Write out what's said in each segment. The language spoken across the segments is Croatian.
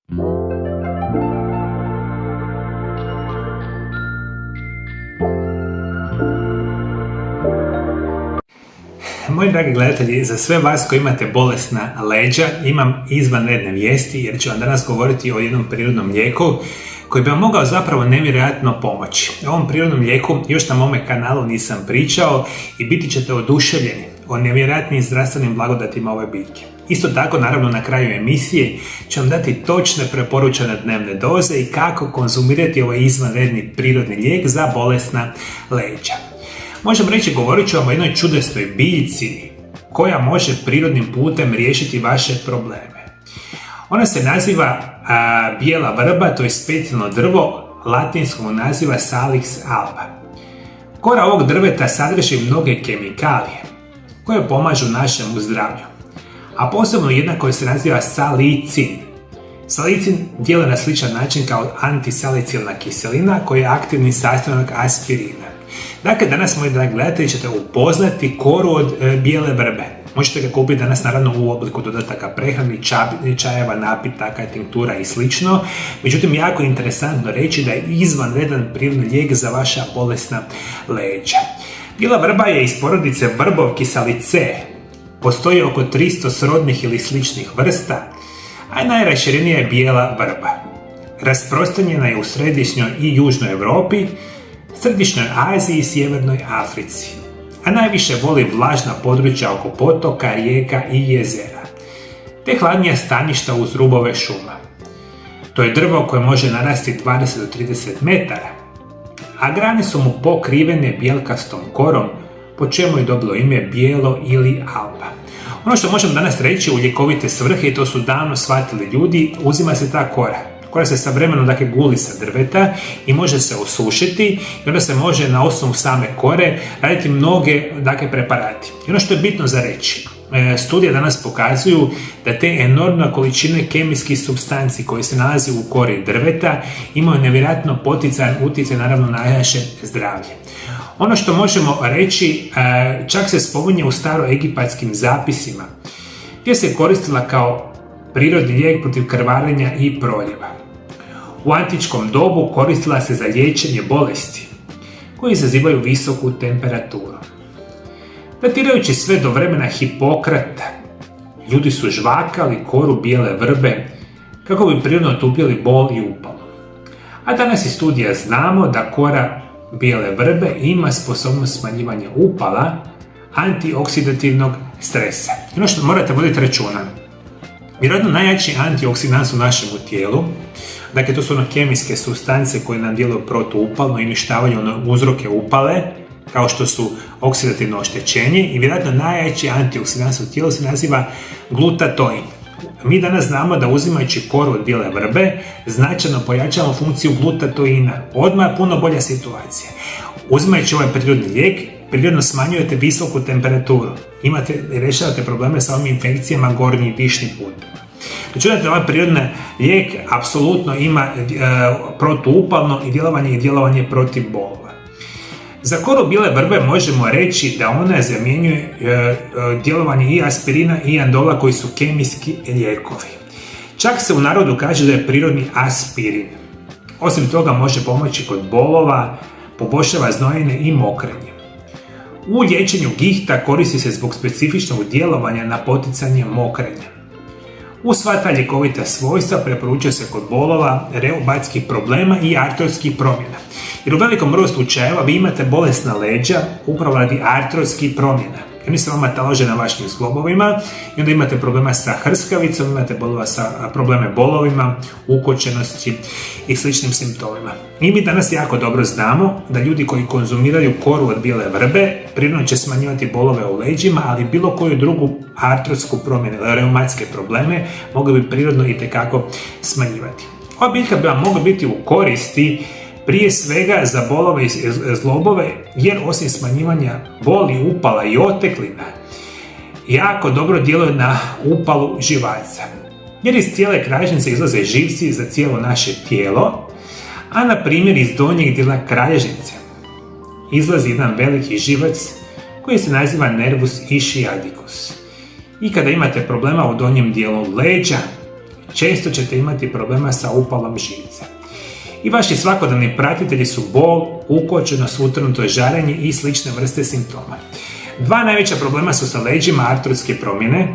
Moji dragi gledatelji, za sve vas koji imate bolesna leđa imam izvanredne vijesti jer ću vam danas govoriti o jednom prirodnom lijeku koji bi vam mogao zapravo nevjerojatno pomoći. O ovom prirodnom lijeku još na mome kanalu nisam pričao i biti ćete oduševljeni o nevjerojatnim zdravstvenim blagodatima ove biljke. Isto tako, naravno, na kraju emisije ću vam dati točne preporučene dnevne doze i kako konzumirati ovaj izvanredni prirodni lijek za bolesna leđa. Možemo reći, govorit ću vam o jednoj čudesnoj biljci koja može prirodnim putem riješiti vaše probleme. Ona se naziva bijela vrba, to je specijalno drvo, latinskog naziva Salix alba. Kora ovog drveta sadrži mnoge kemikalije koje pomažu našemu zdravlju, a posebno jedna koja se naziva salicin. Salicin djeluje na sličan način kao antisalicilna kiselina koja je aktivni sastojak aspirina. Dakle, danas, moji dragi gledatelji, ćete upoznati koru od bijele vrbe. Možete ga kupiti danas, naravno, u obliku dodataka prehrani, čajeva, napitaka, tinktura i slično. Međutim, jako je interesantno reći da je izvanredan prirodni lijek za vaša bolesna leđa. Bijela vrba je iz porodice vrbovki Salicae. Postoji oko 300 srodnih ili sličnih vrsta, a najraširenija je bijela vrba. Rasprostranjena je u središnjoj i južnoj Europi, središnjoj Aziji i sjevernoj Africi, a najviše voli vlažna područja oko potoka, rijeka i jezera, te hladnija staništa uz rubove šuma. To je drvo koje može narasti 20 do 30 metara, a grane su mu pokrivene bjelkastom korom, po čemu je dobilo ime bijelo ili alba. Ono što možemo danas reći u ljekovite svrhe, i to su davno shvatili ljudi, uzima se ta kora. Koja se sa vremenom, dakle, guli sa drveta i može se osušiti i onda se može na osnovu same kore raditi mnoge, dakle, preparati. I ono što je bitno za reći, studije danas pokazuju da te enormne količine kemijskih supstanci koje se nalazi u kori drveta imaju nevjerojatno poticajan utjecaj, naravno, na naše zdravlje. Ono što možemo reći, čak se spominje u staroegipatskim zapisima, gdje se koristila kao prirodni lijek protiv krvarenja i proljeva. U antičkom dobu koristila se za liječenje bolesti koje izazivaju visoku temperaturu. Datirajući sve do vremena Hipokrata, ljudi su žvakali koru bijele vrbe kako bi prirodno otupili bol i upalu. A danas iz studija znamo da kora bijele vrbe ima sposobnost smanjivanja upala, antioksidativnog stresa. Ono što morate voditi računa, vjerojatno najjači antioksidans u našem tijelu, dakle to su ono kemijske supstance koje nam djeluju protuupalno i uništavaju uzroke upale, kao što su oksidativno oštećenje, i vjerojatno najjači antioksidans u tijelu se naziva glutatoin. Mi danas znamo da uzimajući koru od bijele vrbe značajno pojačavamo funkciju glutatoina. Odmah je puno bolja situacija. Uzimajući ovaj prirodni lijek, prirodno smanjujete visoku temperaturu. Rješavate probleme sa ovim infekcijama gornjih dišnih puteva. Znači, ovaj prirodni lijek apsolutno ima protuupalno i djelovanje protiv bolova. Za koru bijele vrbe možemo reći da ona zamjenjuje djelovanje i aspirina i andola koji su kemijski lijekovi. Čak se u narodu kaže da je prirodni aspirin. Osim toga može pomoći kod bolova, poboljšava znojenje i mokrenje. U liječenju gihta koristi se zbog specifičnog djelovanja na poticanje mokrenja. U sva ta ljekovita svojstva preporučuje se kod bolova, reumatskih problema i artrotskih promjena. Jer u velikom broju slučajeva vi imate bolesna leđa upravo radi artrotskih promjena. Oni se vama talože na vašim zglobovima i onda imate problema sa hrskavicom, imate probleme bolovima, ukočenosti i sličnim simptomima. I mi danas jako dobro znamo da ljudi koji konzumiraju koru od bijele vrbe prirodno će smanjivati bolove u leđima, ali bilo koju drugu artrotsku promjenu ili reumatske probleme mogu bi prirodno itekako smanjivati. Ova biljka bi vam mogla biti u koristi prije svega za bolove i zglobove, jer osim smanjivanja boli, upala i oteklina, jako dobro djeluje na upalu živaca. Jer iz cijele kralježnice izlaze živci za cijelo naše tijelo, a na primjer iz donjeg dijela kralježnice izlazi jedan veliki živac koji se naziva nervus ischiadicus. I kada imate problema u donjem dijelu leđa, često ćete imati problema sa upalom živca. I vaši svakodnevni pratitelji su bol, ukočenost, utrnuto žarenje i slične vrste simptoma. Dva najveća problema su sa leđima, artrotske promjene.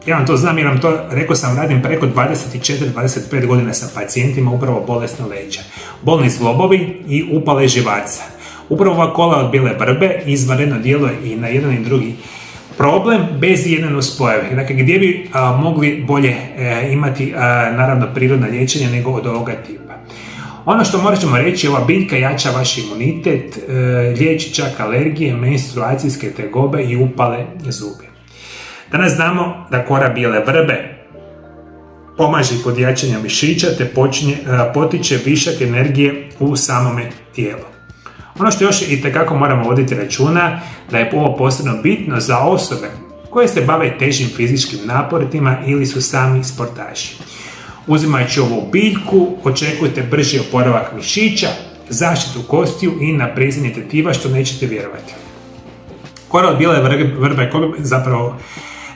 Ja vam to znam jer vam to, rekao sam, radim preko 24-25 godina sa pacijentima, upravo bolesna leđa. Bolni zglobovi i upale živaca. Upravo ova kola od bijele vrbe izvanredno djeluje i na jedan i drugi problem bez jedne nuspojave. Dakle, gdje bi mogli bolje imati naravno prirodna liječenja nego od ovoga tipa. Ono što možemo reći, ova biljka jača vaš imunitet, liječi čak alergije, menstruacijske tegobe i upale zubi. Danas znamo da kora bijele vrbe pomaže kod jačanja mišića te potiče višak energije u samome tijelu. Ono što još itekako moramo voditi računa da je ovo posebno bitno za osobe koje se bave težim fizičkim naporima ili su sami sportaši. Uzimajući ovu biljku očekujte brži oporavak mišića, zaštitu kostiju i naprezanje tetiva što nećete vjerovati. Kora od bijele vrbe, ko bi zapravo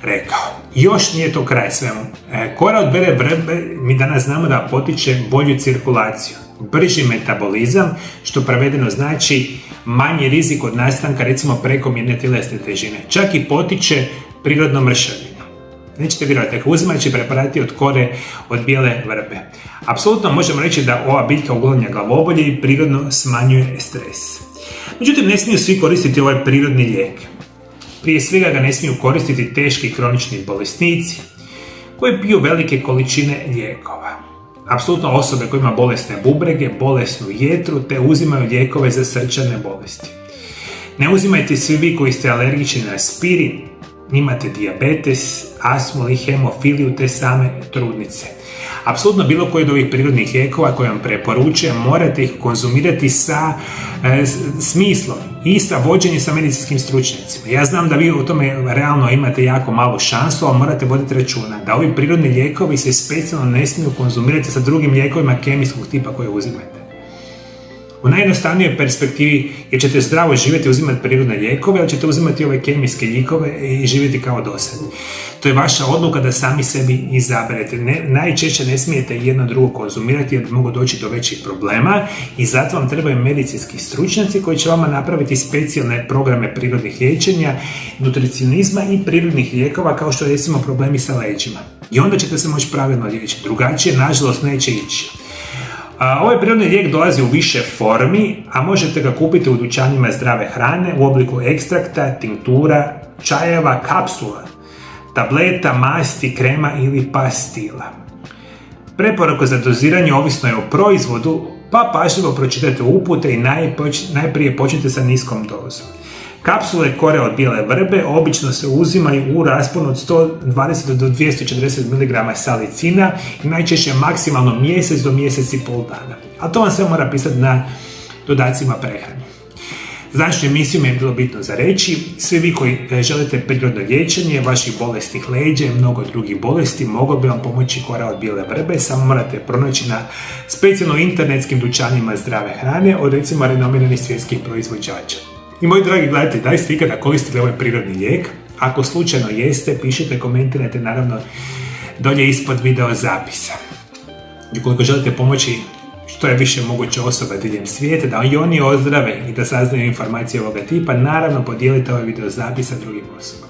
rekao, još nije to kraj svemu. Kora od bijele vrbe mi danas znamo da potiče bolju cirkulaciju, brži metabolizam, što prevedeno znači manji rizik od nastanka recimo prekomjerne tjelesne težine. Čak i potiče prirodno mršavljenje. Nećete vjerovati, ako uzimajući preparati od kore od bijele vrbe. Apsolutno možemo reći da ova biljka uklanja glavobolje i prirodno smanjuje stres. Međutim, ne smiju svi koristiti ovaj prirodni lijek. Prije svega ga ne smiju koristiti teški kronični bolesnici koji piju velike količine lijekova. Apsolutno osobe koje imaju bolesne bubrege, bolesnu jetru te uzimaju lijekove za srčane bolesti. Ne uzimajte svi vi koji ste alergični na aspirin, imate dijabetes, astmu ili hemofiliju te same trudnice. Apsolutno bilo koji od ovih prirodnih lijekova koje vam preporučujem morate ih konzumirati sa smislom i sa vođenjem sa medicinskim stručnjacima. Ja znam da vi u tome realno imate jako malu šansu, ali morate voditi računa da ovi prirodni lijekovi se specijalno ne smiju konzumirati sa drugim lijekovima kemijskog tipa koje uzimate. U najjednostavnijoj perspektivi jer ćete zdravo živjeti i uzimati prirodne lijekove, ali ćete uzimati ove kemijske lijekove i živjeti kao dosad. To je vaša odluka da sami sebi izaberete. Najčešće ne smijete jedno drugo konzumirati jer mogu doći do većih problema i zato vam trebaju medicinski stručnjaci koji će vama napraviti specijalne programe prirodnih liječenja, nutricionizma i prirodnih lijekova kao što je recimo problemi sa leđima. I onda ćete se moći pravilno liječiti. Drugačije, nažalost, neće ići. Ovaj prirodni lijek dolazi u više formi, a možete ga kupiti u dućanima zdrave hrane u obliku ekstrakta, tinktura, čajeva, kapsula, tableta, masti, krema ili pastila. Preporuka za doziranje ovisno je o proizvodu, pa pažljivo pročitajte upute i najprije počnite sa niskom dozom. Kapsule kore od bijele vrbe obično se uzimaju u rasponu od 120 do 240 mg salicina i najčešće maksimalno mjesec do mjesec i pol dana. A to vam sve mora pisati na dodacima prehrane. Današnju emisiju mi je bilo bitno za reći. Svi vi koji želite prirodno liječenje vaših bolesnih leđa i mnogo drugih bolesti moglo bi vam pomoći kora od bijele vrbe, samo morate pronaći na specijalno internetskim dućanima zdrave hrane od recimo renomiranih svjetskih proizvođača. I moji dragi gledatelji, da li ste ikada koristili ovaj prirodni lijek? Ako slučajno jeste, pišite, komentirajte naravno dolje ispod video zapisa. I ukoliko želite pomoći što je više moguće osoba diljem svijeta, da i oni ozdrave i da saznaju informacije ovoga tipa, naravno podijelite ovaj video zapis sa drugim osobama.